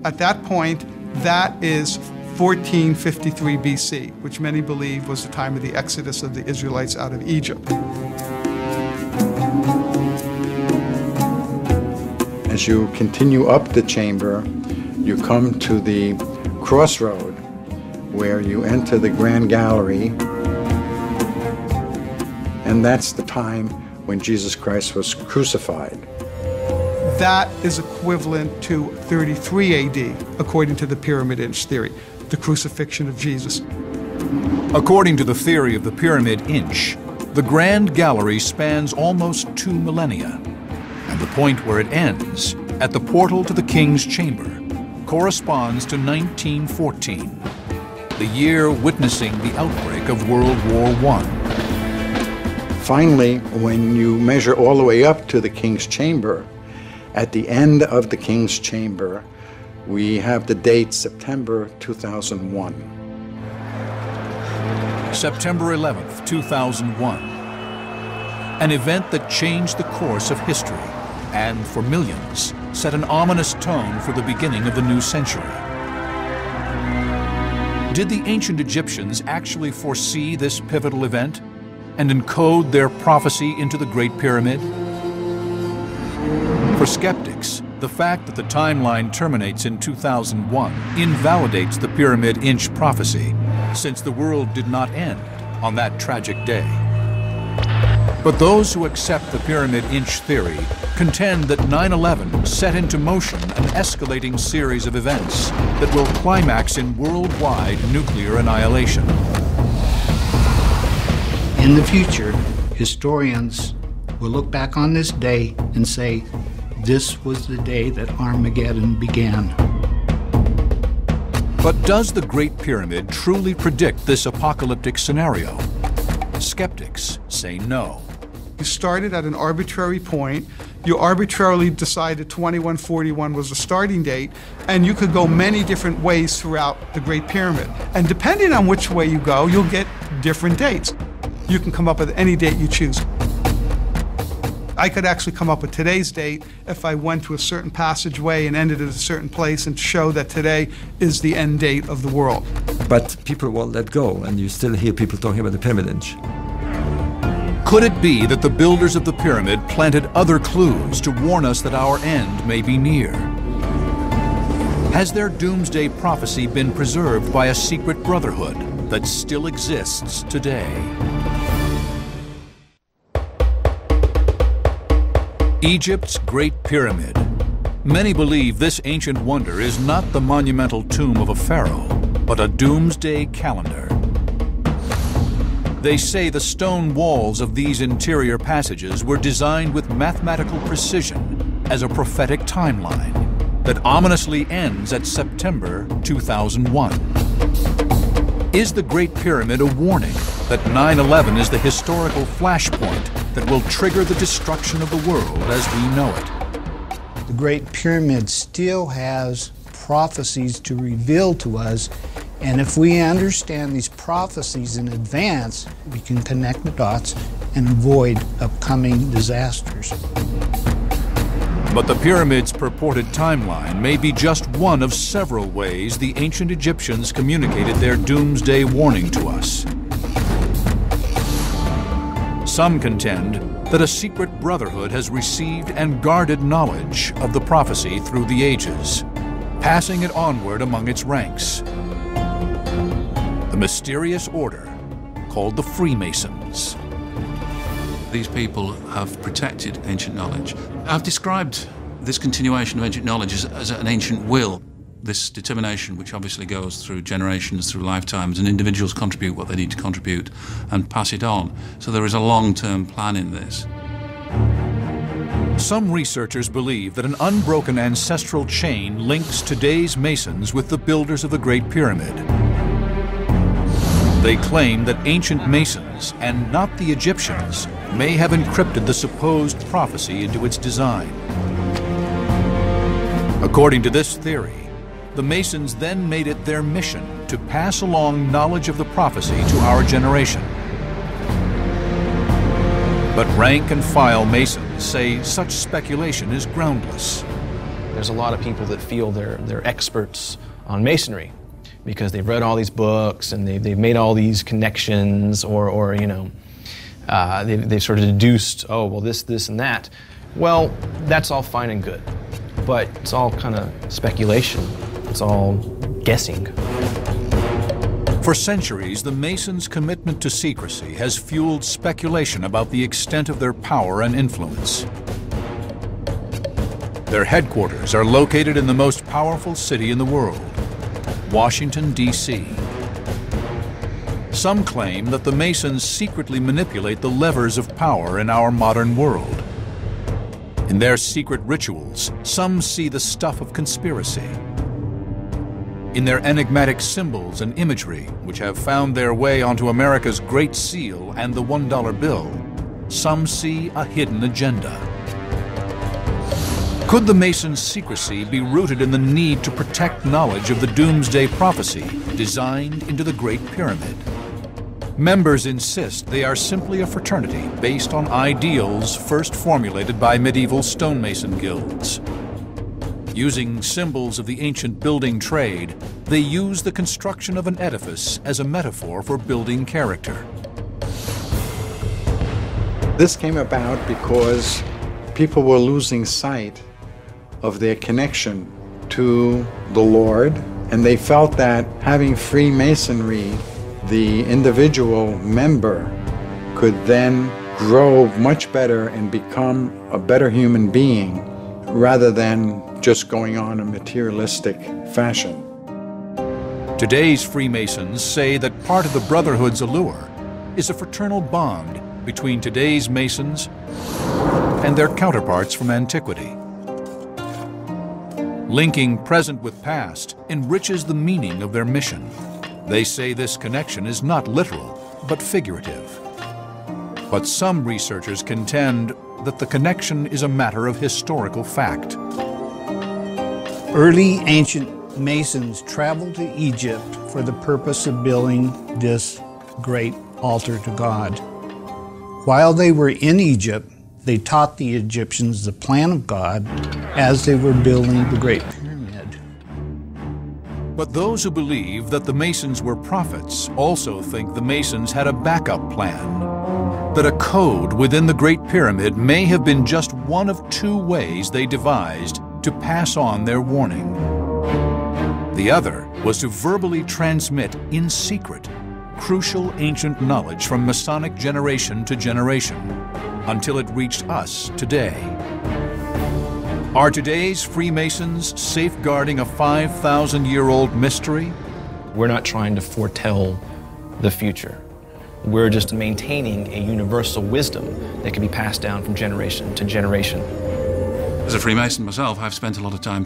At that point, that is 1453 BC, which many believe was the time of the exodus of the Israelites out of Egypt. As you continue up the chamber, you come to the crossroad where you enter the Grand Gallery, and that's the time when Jesus Christ was crucified. That is equivalent to 33 AD, according to the pyramid inch theory, the crucifixion of Jesus. According to the theory of the pyramid inch, the Grand Gallery spans almost 2 millennia, and the point where it ends, at the portal to the King's Chamber, corresponds to 1914, the year witnessing the outbreak of World War I. Finally, when you measure all the way up to the King's Chamber, at the end of the King's Chamber, we have the date September 2001. September 11th, 2001. An event that changed the course of history and, for millions, set an ominous tone for the beginning of the new century. Did the ancient Egyptians actually foresee this pivotal event and encode their prophecy into the Great Pyramid? For skeptics, the fact that the timeline terminates in 2001 invalidates the pyramid inch prophecy, since the world did not end on that tragic day. But those who accept the pyramid inch theory contend that 9/11 set into motion an escalating series of events that will climax in worldwide nuclear annihilation. In the future, historians will look back on this day and say, this was the day that Armageddon began. But does the Great Pyramid truly predict this apocalyptic scenario? Skeptics say no. You started at an arbitrary point, you arbitrarily decided 2141 was the starting date, and you could go many different ways throughout the Great Pyramid. And depending on which way you go, you'll get different dates. You can come up with any date you choose. I could actually come up with today's date if I went to a certain passageway and ended at a certain place and show that today is the end date of the world. But people won't let go, and you still hear people talking about the pyramid inch. Could it be that the builders of the pyramid planted other clues to warn us that our end may be near? Has their doomsday prophecy been preserved by a secret brotherhood that still exists today? Egypt's Great Pyramid. Many believe this ancient wonder is not the monumental tomb of a pharaoh, but a doomsday calendar. They say the stone walls of these interior passages were designed with mathematical precision as a prophetic timeline that ominously ends at September 2001. Is the Great Pyramid a warning that 9/11 is the historical flashpoint that will trigger the destruction of the world as we know it? The Great Pyramid still has prophecies to reveal to us, and if we understand these prophecies in advance, we can connect the dots and avoid upcoming disasters. But the pyramid's purported timeline may be just one of several ways the ancient Egyptians communicated their doomsday warning to us. Some contend that a secret brotherhood has received and guarded knowledge of the prophecy through the ages, passing it onward among its ranks. The mysterious order called the Freemasons. These people have protected ancient knowledge. I've described this continuation of ancient knowledge as an ancient will, this determination which obviously goes through generations, through lifetimes, and individuals contribute what they need to contribute and pass it on. So there is a long-term plan in this. Some researchers believe that an unbroken ancestral chain links today's Masons with the builders of the Great Pyramid. They claim that ancient Masons, and not the Egyptians, may have encrypted the supposed prophecy into its design. According to this theory, the Masons then made it their mission to pass along knowledge of the prophecy to our generation. But rank and file Masons say such speculation is groundless. There's a lot of people that feel they're experts on masonry because they've read all these books and they've made all these connections, or you know, they've sort of deduced, oh, well, this, and that. Well, that's all fine and good, but it's all kind of speculation. It's all guessing. For centuries, the Masons' commitment to secrecy has fueled speculation about the extent of their power and influence. Their headquarters are located in the most powerful city in the world, Washington, D.C. Some claim that the Masons secretly manipulate the levers of power in our modern world. In their secret rituals, some see the stuff of conspiracy. In their enigmatic symbols and imagery, which have found their way onto America's Great Seal and the $1 bill, some see a hidden agenda. Could the Masons' secrecy be rooted in the need to protect knowledge of the doomsday prophecy designed into the Great Pyramid? Members insist they are simply a fraternity based on ideals first formulated by medieval stonemason guilds. Using symbols of the ancient building trade, they use the construction of an edifice as a metaphor for building character. This came about because people were losing sight of their connection to the Lord, and they felt that having Freemasonry, the individual member could then grow much better and become a better human being rather than just going on a materialistic fashion. Today's Freemasons say that part of the Brotherhood's allure is a fraternal bond between today's Masons and their counterparts from antiquity. Linking present with past enriches the meaning of their mission. They say this connection is not literal, but figurative. But some researchers contend that the connection is a matter of historical fact. Early ancient Masons traveled to Egypt for the purpose of building this great altar to God. While they were in Egypt, they taught the Egyptians the plan of God as they were building the Great Pyramid. But those who believe that the Masons were prophets also think the Masons had a backup plan, that a code within the Great Pyramid may have been just one of two ways they devised to pass on their warning. The other was to verbally transmit in secret crucial ancient knowledge from Masonic generation to generation until it reached us today. Are today's Freemasons safeguarding a 5,000-year-old mystery? We're not trying to foretell the future. We're just maintaining a universal wisdom that can be passed down from generation to generation. As a Freemason myself, I've spent a lot of time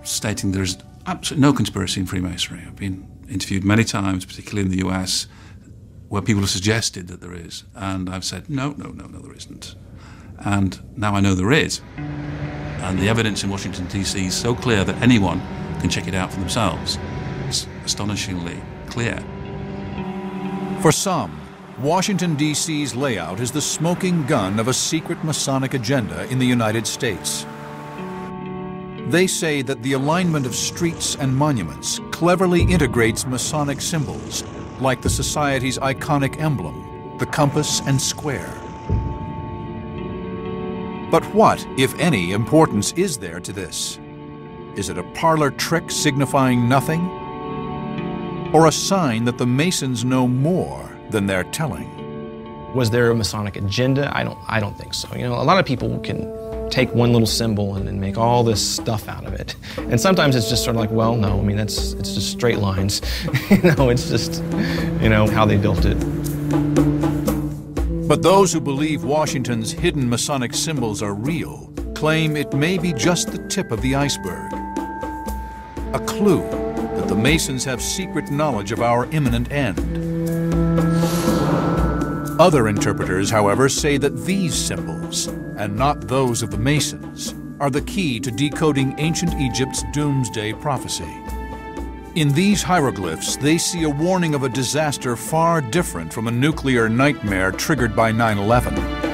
stating there's absolutely no conspiracy in Freemasonry. I've been interviewed many times, particularly in the US, where people have suggested that there is. And I've said, no, there isn't. And now I know there is. And the evidence in Washington, D.C. is so clear that anyone can check it out for themselves. It's astonishingly clear. For some, Washington, D.C.'s layout is the smoking gun of a secret Masonic agenda in the United States. They say that the alignment of streets and monuments cleverly integrates Masonic symbols, like the Society's iconic emblem, the compass and square. But what, if any, importance is there to this? Is it a parlor trick signifying nothing? Or a sign that the Masons know more than they're telling? Was there a Masonic agenda? I don't think so. You know, a lot of people can take one little symbol and make all this stuff out of it. And sometimes it's just sort of like, well, no, I mean, it's just straight lines. It's just, how they built it. But those who believe Washington's hidden Masonic symbols are real claim it may be just the tip of the iceberg. A clue that the Masons have secret knowledge of our imminent end. Other interpreters, however, say that these symbols, and not those of the Masons, are the key to decoding ancient Egypt's doomsday prophecy. In these hieroglyphs, they see a warning of a disaster far different from a nuclear nightmare triggered by 9/11.